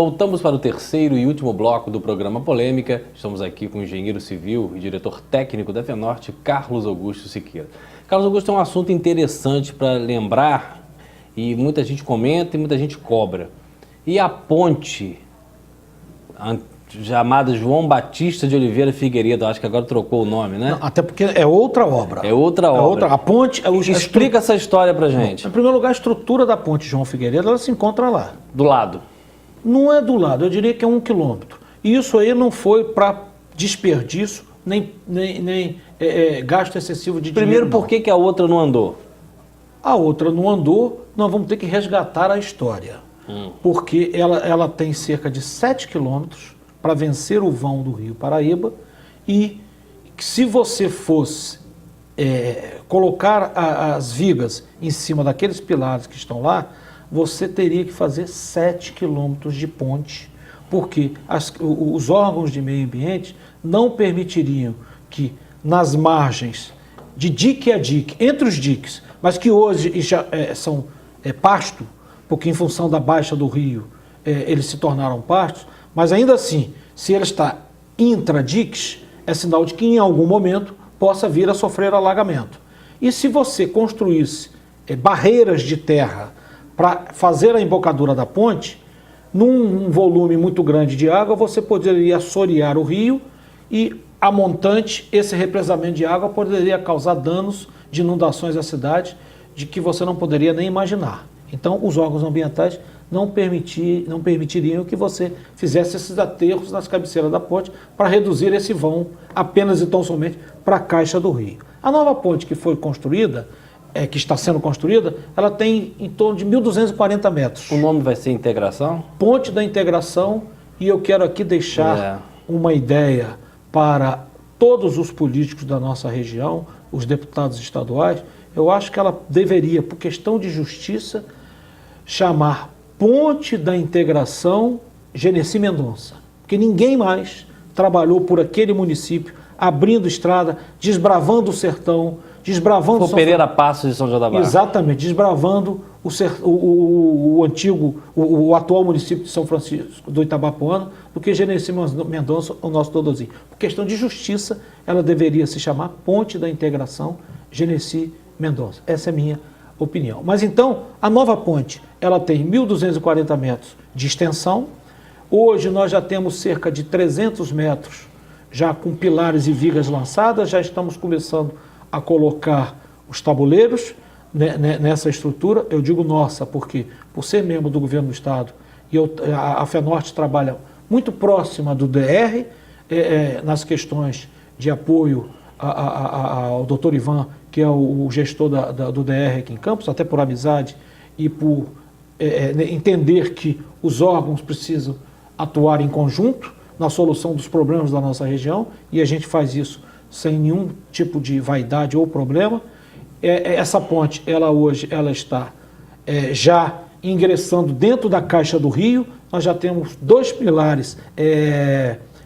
Voltamos para o terceiro e último bloco do programa Polêmica. Estamos aqui com o engenheiro civil e diretor técnico da FENORTE, Carlos Augusto Siqueira. Carlos Augusto, é um assunto interessante para lembrar e muita gente comenta e muita gente cobra. E a ponte chamada João Batista de Oliveira Figueiredo, acho que agora trocou o nome, né? Não, até porque é outra obra. É outra obra. A ponte... Explica essa história pra gente. Em primeiro lugar, a estrutura da ponte João Figueiredo, ela se encontra lá. Do lado. Não é do lado, eu diria que é 1 quilômetro. E isso aí não foi para desperdício, nem gasto excessivo de dinheiro. Primeiro, por que a outra não andou? A outra não andou, nós vamos ter que resgatar a história. Porque ela tem cerca de 7 quilômetros para vencer o vão do Rio Paraíba, e se você fosse colocar as vigas em cima daqueles pilares que estão lá, você teria que fazer 7 quilômetros de ponte, porque os órgãos de meio ambiente não permitiriam que nas margens de dique a dique, entre os diques, mas que hoje já são pasto, porque em função da baixa do rio eles se tornaram pastos, mas ainda assim, se ele está intra-diques, é sinal de que em algum momento possa vir a sofrer alagamento. E se você construísse barreiras de terra para fazer a embocadura da ponte, num volume muito grande de água, você poderia assorear o rio e, a montante, esse represamento de água poderia causar danos de inundações à cidade de que você não poderia nem imaginar. Então, os órgãos ambientais não permitiriam que você fizesse esses aterros nas cabeceiras da ponte para reduzir esse vão apenas e tão somente para a caixa do rio. A nova ponte que foi construída, que está sendo construída, ela tem em torno de 1.240 metros. O nome vai ser Integração? Ponte da Integração, e eu quero aqui deixar uma ideia para todos os políticos da nossa região, os deputados estaduais. Eu acho que ela deveria, por questão de justiça, chamar Ponte da Integração Genesi Mendonça, porque ninguém mais trabalhou por aquele município, abrindo estrada, desbravando o sertão, desbravando... Foi Pereira Passos de São João da Barra. Exatamente, desbravando o atual município de São Francisco do Itabapoana, do que Genesi Mendonça, o nosso Dodozinho. Por questão de justiça, ela deveria se chamar Ponte da Integração Genesi Mendonça. Essa é a minha opinião. Mas então, a nova ponte, ela tem 1.240 metros de extensão. Hoje nós já temos cerca de 300 metros já com pilares e vigas lançadas, já estamos começando a colocar os tabuleiros nessa estrutura. Eu digo nossa, porque por ser membro do governo do estado, e a FENORTE trabalha muito próxima do DR, nas questões de apoio ao doutor Ivan, que é o gestor do DR aqui em Campos, até por amizade e por entender que os órgãos precisam atuar em conjunto na solução dos problemas da nossa região, e a gente faz isso sem nenhum tipo de vaidade ou problema. Essa ponte, hoje, ela está já ingressando dentro da caixa do rio. Nós já temos 2 pilares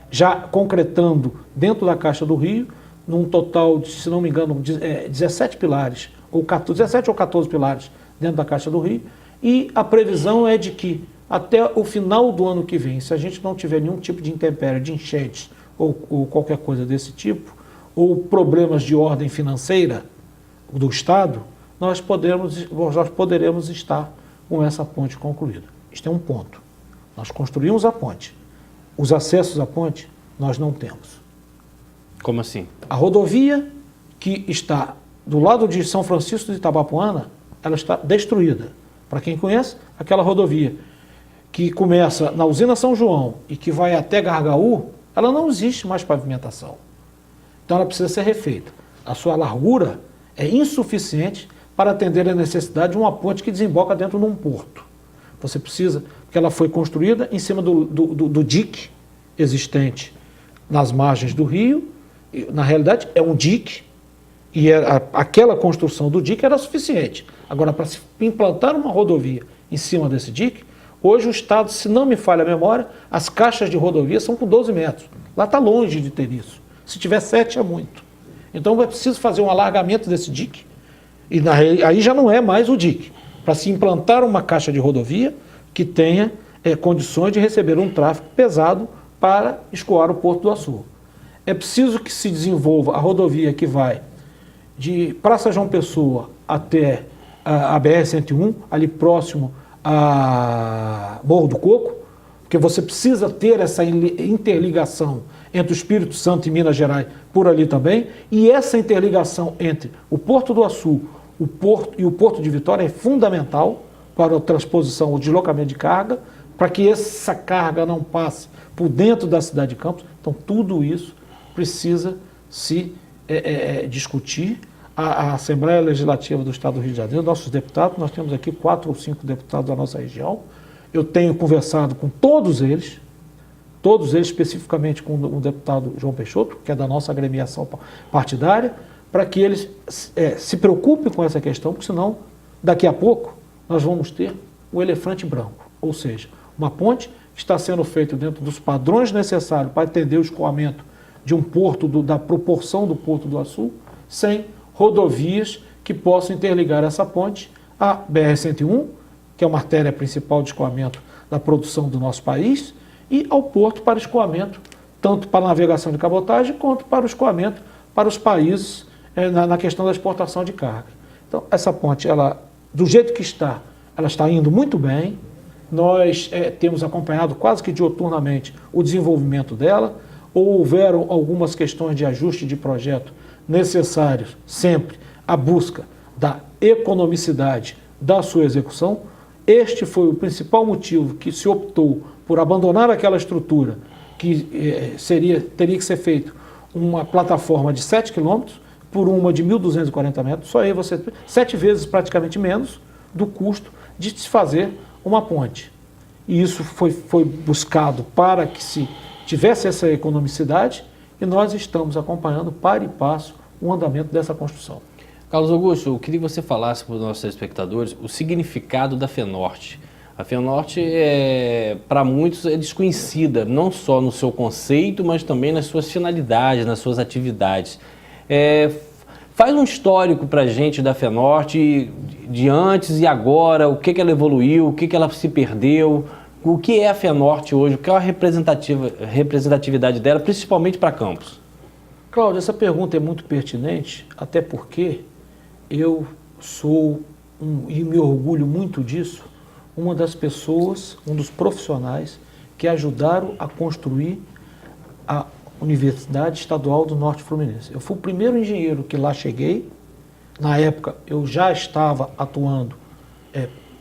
já concretando dentro da caixa do rio, num total de, se não me engano, 17 pilares, 17 ou 14 pilares dentro da caixa do rio, e a previsão é de que até o final do ano que vem, se a gente não tiver nenhum tipo de intempérie, de enchentes ou qualquer coisa desse tipo, ou problemas de ordem financeira do Estado, nós poderemos estar com essa ponte concluída. Isto é um ponto. Nós construímos a ponte. Os acessos à ponte, nós não temos. Como assim? A rodovia que está do lado de São Francisco de Itabapoana, ela está destruída. Para quem conhece, aquela rodovia que começa na usina São João e que vai até Gargaú, ela não existe mais pavimentação. Então ela precisa ser refeita. A sua largura é insuficiente para atender a necessidade de uma ponte que desemboca dentro de um porto. Você precisa, porque ela foi construída em cima do dique existente nas margens do rio. Na realidade é um dique, e aquela construção do dique era suficiente. Agora, para se implantar uma rodovia em cima desse dique, hoje o Estado, se não me falha a memória, as caixas de rodovia são com 12 metros. Lá está longe de ter isso. Se tiver 7 é muito. Então é preciso fazer um alargamento desse dique, e aí já não é mais o dique. Para se implantar uma caixa de rodovia que tenha condições de receber um tráfego pesado para escoar o Porto do Açu. É preciso que se desenvolva a rodovia que vai de Praça João Pessoa até a BR-101, ali próximo a Morro do Coco, porque você precisa ter essa interligação entre o Espírito Santo e Minas Gerais por ali também, e essa interligação entre o Porto do Açu o Porto e o Porto de Vitória é fundamental para a transposição, o deslocamento de carga, para que essa carga não passe por dentro da cidade de Campos. Então, tudo isso precisa se discutir. A Assembleia Legislativa do Estado do Rio de Janeiro, nossos deputados, nós temos aqui 4 ou 5 deputados da nossa região. Eu tenho conversado com todos eles especificamente com o deputado João Peixoto, que é da nossa agremiação partidária, para que eles se preocupem com essa questão, porque senão, daqui a pouco, nós vamos ter o elefante branco, ou seja, uma ponte que está sendo feita dentro dos padrões necessários para atender o escoamento de um porto, da proporção do Porto do Açu, sem rodovias que possam interligar essa ponte à BR-101, que é uma artéria principal de escoamento da produção do nosso país, e ao porto para escoamento, tanto para a navegação de cabotagem, quanto para o escoamento para os países na questão da exportação de carga. Então, essa ponte, ela, do jeito que está, ela está indo muito bem. Nós temos acompanhado quase que diuturnamente o desenvolvimento dela. Houveram algumas questões de ajuste de projeto necessários, sempre a busca da economicidade da sua execução. Este foi o principal motivo que se optou por abandonar aquela estrutura que teria que ser feito uma plataforma de 7 quilômetros por uma de 1.240 metros, só aí você 7 vezes praticamente menos do custo de se fazer uma ponte. E isso foi buscado para que se tivesse essa economicidade, e nós estamos acompanhando para e passo o andamento dessa construção. Carlos Augusto, eu queria que você falasse para os nossos espectadores o significado da FENORTE. A FENORTE, para muitos, é desconhecida, não só no seu conceito, mas também nas suas finalidades, nas suas atividades. Faz um histórico para a gente da FENORTE, de antes e agora, o que ela evoluiu, o que ela se perdeu, o que é a FENORTE hoje, qual é a representatividade dela, principalmente para Campos. Cláudio, essa pergunta é muito pertinente, até porque eu sou, e me orgulho muito disso, uma das pessoas, um dos profissionais que ajudaram a construir a Universidade Estadual do Norte Fluminense. Eu fui o primeiro engenheiro que lá cheguei. Na época, eu já estava atuando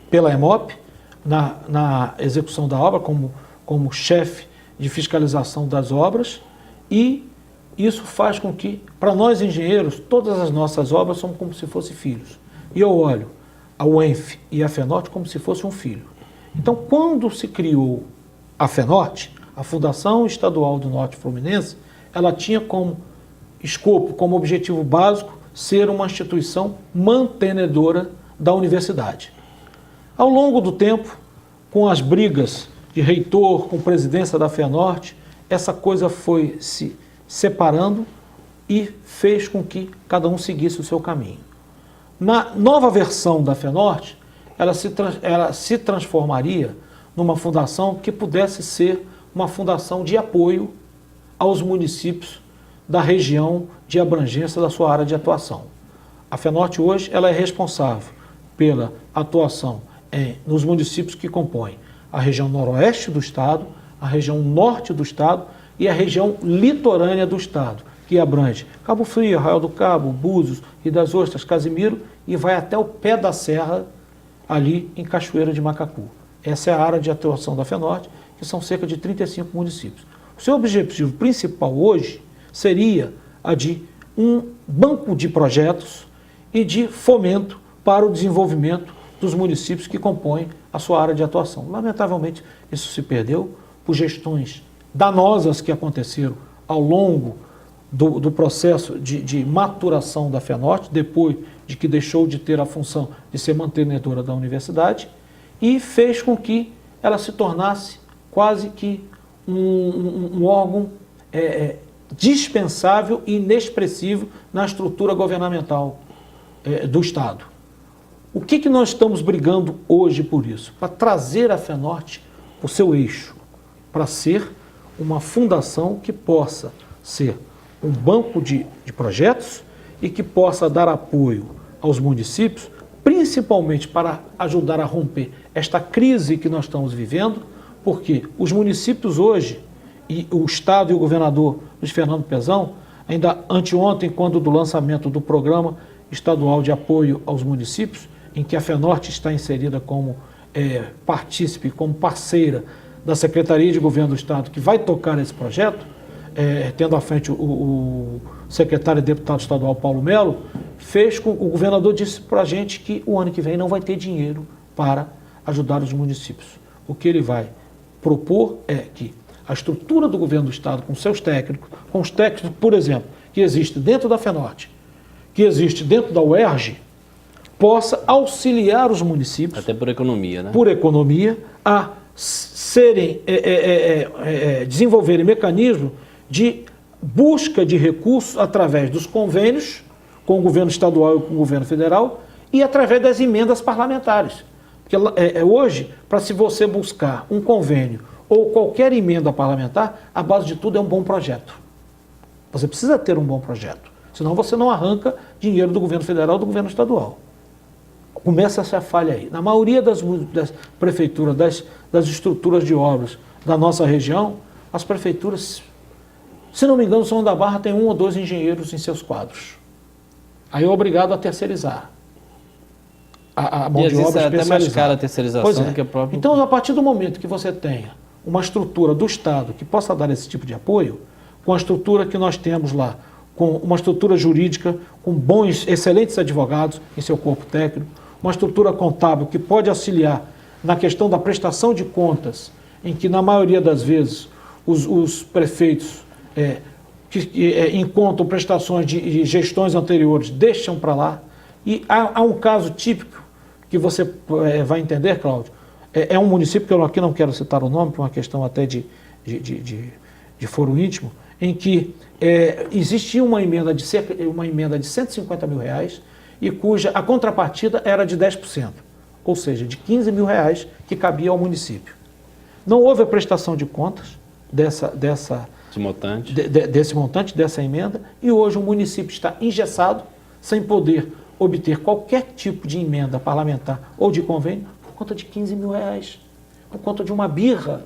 pela EMOP, na execução da obra, como chefe de fiscalização das obras, e isso faz com que, para nós engenheiros, todas as nossas obras são como se fossem filhos. E eu olho a UENF e a FENORTE como se fosse um filho. Então, quando se criou a FENORTE, a Fundação Estadual do Norte Fluminense, ela tinha como escopo, como objetivo básico, ser uma instituição mantenedora da universidade. Ao longo do tempo, com as brigas de reitor, com presidência da FENORTE, essa coisa foi se separando e fez com que cada um seguisse o seu caminho. Na nova versão da FENORTE, ela se transformaria numa fundação que pudesse ser uma fundação de apoio aos municípios da região de abrangência da sua área de atuação. A FENORTE hoje ela é responsável pela atuação nos municípios que compõem a região noroeste do estado, a região norte do estado e a região litorânea do estado, que abrange Cabo Frio, Arraial do Cabo, Búzios, Rio das Ostras, Casimiro e vai até o pé da serra, ali em Cachoeira de Macacu. Essa é a área de atuação da FENORTE, que são cerca de 35 municípios. O seu objetivo principal hoje seria a de um banco de projetos e de fomento para o desenvolvimento dos municípios que compõem a sua área de atuação. Lamentavelmente, isso se perdeu por gestões danosas que aconteceram ao longo do processo de maturação da FENORTE, depois de que deixou de ter a função de ser mantenedora da universidade, e fez com que ela se tornasse quase que um órgão dispensável e inexpressivo na estrutura governamental do Estado. O que nós estamos brigando hoje por isso? Para trazer a FENORTE o seu eixo para ser uma fundação que possa ser um banco de projetos e que possa dar apoio aos municípios, principalmente para ajudar a romper esta crise que nós estamos vivendo, porque os municípios hoje, e o Estado e o governador Luiz Fernando Pezão, ainda anteontem, quando do lançamento do Programa Estadual de Apoio aos Municípios, em que a FENORTE está inserida como partícipe, como parceira da Secretaria de Governo do Estado, que vai tocar esse projeto, tendo à frente o secretário e deputado estadual Paulo Melo, o governador disse para a gente que o ano que vem não vai ter dinheiro para ajudar os municípios. O que ele vai propor é que a estrutura do governo do Estado, com seus técnicos, com os técnicos, por exemplo, que existe dentro da FENORTE, que existe dentro da UERJ, possa auxiliar os municípios, até por economia, né? Por economia, a desenvolverem mecanismos de busca de recursos através dos convênios com o governo estadual e com o governo federal e através das emendas parlamentares. Porque hoje, para se você buscar um convênio ou qualquer emenda parlamentar, a base de tudo é um bom projeto. Você precisa ter um bom projeto, senão você não arranca dinheiro do governo federal ou do governo estadual. Começa essa falha aí. Na maioria das prefeituras, das estruturas de obras da nossa região, as prefeituras, se não me engano, São João da Barra tem 1 ou 2 engenheiros em seus quadros. Aí é obrigado a terceirizar. A mão de obra especializada. É até mais cara a terceirização do que a própria. Então, a partir do momento que você tenha uma estrutura do Estado que possa dar esse tipo de apoio, com a estrutura que nós temos lá, com uma estrutura jurídica, com bons, excelentes advogados em seu corpo técnico, uma estrutura contábil que pode auxiliar na questão da prestação de contas, em que, na maioria das vezes, os prefeitos que encontram prestações de gestões anteriores deixam para lá. E há um caso típico que você vai entender, Cláudio. É um município, que eu aqui não quero citar o nome, por uma questão até de foro íntimo, em que existia uma emenda de 150 mil reais e cuja a contrapartida era de 10%, ou seja, de 15 mil reais que cabia ao município. Não houve a prestação de contas desse montante, dessa emenda, e hoje o município está engessado, sem poder obter qualquer tipo de emenda parlamentar ou de convênio, por conta de 15 mil reais, por conta de uma birra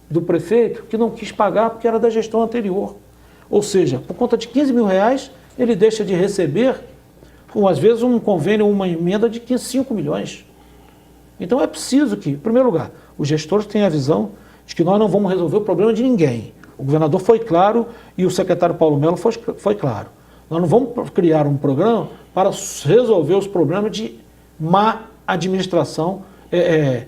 do prefeito que não quis pagar porque era da gestão anterior. Ou seja, por conta de 15 mil reais, ele deixa de receber, às vezes, um convênio ou uma emenda de 5 milhões. Então é preciso que, em primeiro lugar, os gestores tenham a visão de que nós não vamos resolver o problema de ninguém. O governador foi claro e o secretário Paulo Melo foi claro. Nós não vamos criar um programa para resolver os problemas de má administração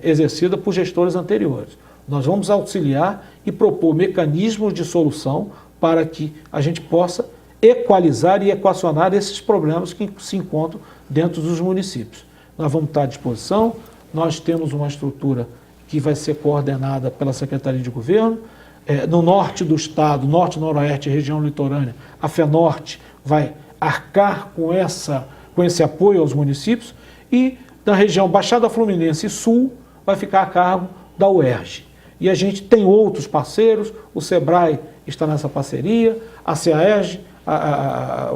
exercida por gestores anteriores. Nós vamos auxiliar e propor mecanismos de solução para que a gente possa equalizar e equacionar esses problemas que se encontram dentro dos municípios. Nós vamos estar à disposição, nós temos uma estrutura que vai ser coordenada pela Secretaria de Governo. No norte do estado, norte, noroeste, região litorânea, a FENORTE vai arcar com esse apoio aos municípios, e na região Baixada Fluminense e Sul vai ficar a cargo da UERJ. E a gente tem outros parceiros, o SEBRAE está nessa parceria, a CEAERJ, a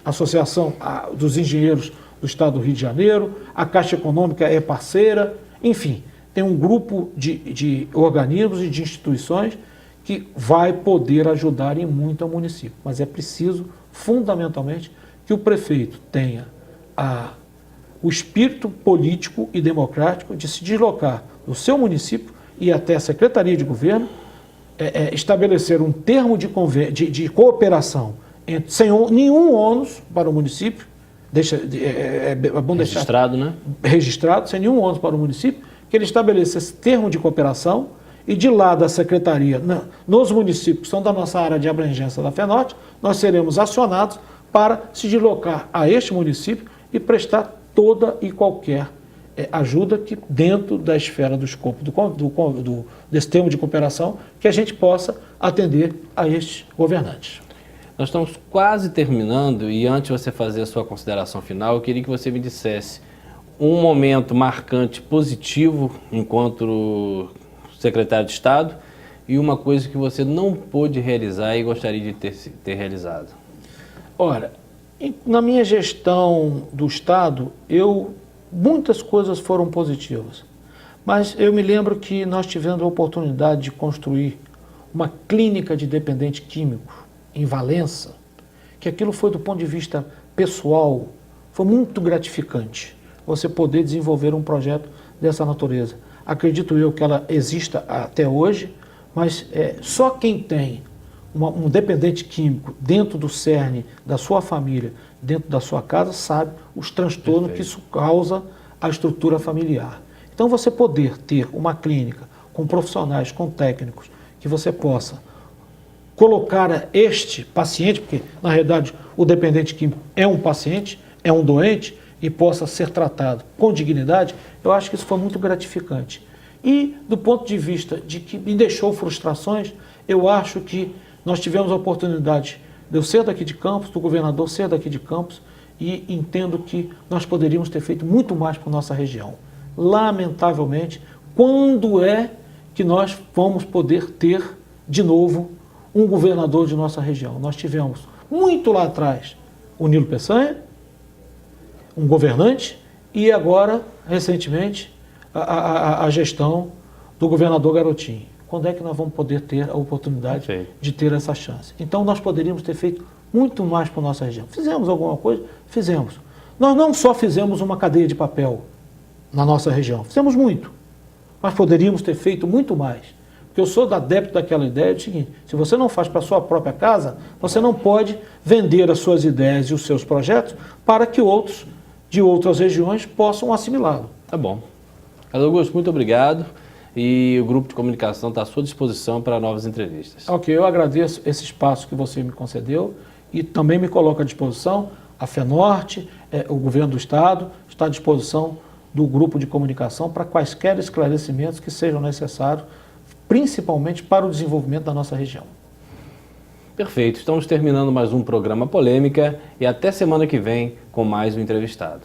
Associação dos Engenheiros do Estado do Rio de Janeiro, a Caixa Econômica é parceira, enfim, tem um grupo de organismos e de instituições que vai poder ajudar em muito ao município. Mas é preciso, fundamentalmente, que o prefeito tenha o espírito político e democrático de se deslocar do seu município e até a Secretaria de Governo, estabelecer um termo de cooperação sem nenhum ônus para o município, é bom deixar registrado, né? Registrado, sem nenhum ônus para o município, que ele estabeleça esse termo de cooperação, e de lá da Secretaria, nos municípios que são da nossa área de abrangência da FENORTE, nós seremos acionados para se deslocar a este município e prestar toda e qualquer ajuda que, dentro da esfera do escopo desse termo de cooperação, que a gente possa atender a estes governantes. Nós estamos quase terminando, e antes de você fazer a sua consideração final, eu queria que você me dissesse um momento marcante positivo enquanto secretário de Estado, e uma coisa que você não pôde realizar e gostaria de ter realizado? Olha, na minha gestão do Estado, muitas coisas foram positivas, mas eu me lembro que nós tivemos a oportunidade de construir uma clínica de dependente químico em Valença, que aquilo foi, do ponto de vista pessoal, foi muito gratificante, você poder desenvolver um projeto dessa natureza. Acredito eu que ela exista até hoje, mas só quem tem um dependente químico dentro do cerne da sua família, dentro da sua casa, sabe os transtornos que isso causa à estrutura familiar. Então, você poder ter uma clínica com profissionais, com técnicos, que você possa colocar este paciente, porque na realidade o dependente químico é um paciente, é um doente, e possa ser tratado com dignidade, eu acho que isso foi muito gratificante. E do ponto de vista de que me deixou frustrações, eu acho que nós tivemos a oportunidade de eu ser daqui de Campos, do governador ser daqui de Campos, e entendo que nós poderíamos ter feito muito mais para a nossa região. Lamentavelmente, quando é que nós vamos poder ter de novo um governador de nossa região? Nós tivemos muito lá atrás o Nilo Peçanha, um governante, e agora, recentemente, a gestão do governador Garotinho. Quando é que nós vamos poder ter a oportunidade de ter essa chance? Então, nós poderíamos ter feito muito mais para a nossa região. Fizemos alguma coisa? Fizemos. Nós não só fizemos uma cadeia de papel na nossa região, fizemos muito, mas poderíamos ter feito muito mais. Porque eu sou adepto daquela ideia do seguinte: se você não faz para a sua própria casa, você não pode vender as suas ideias e os seus projetos para que outros de outras regiões possam assimilá-lo. Tá bom. Carlos Augusto, muito obrigado. E o grupo de comunicação está à sua disposição para novas entrevistas. Ok, eu agradeço esse espaço que você me concedeu e também me coloco à disposição. A FENORTE, o governo do Estado, está à disposição do grupo de comunicação para quaisquer esclarecimentos que sejam necessários, principalmente para o desenvolvimento da nossa região. Perfeito. Estamos terminando mais um programa Polêmica e até semana que vem com mais um entrevistado.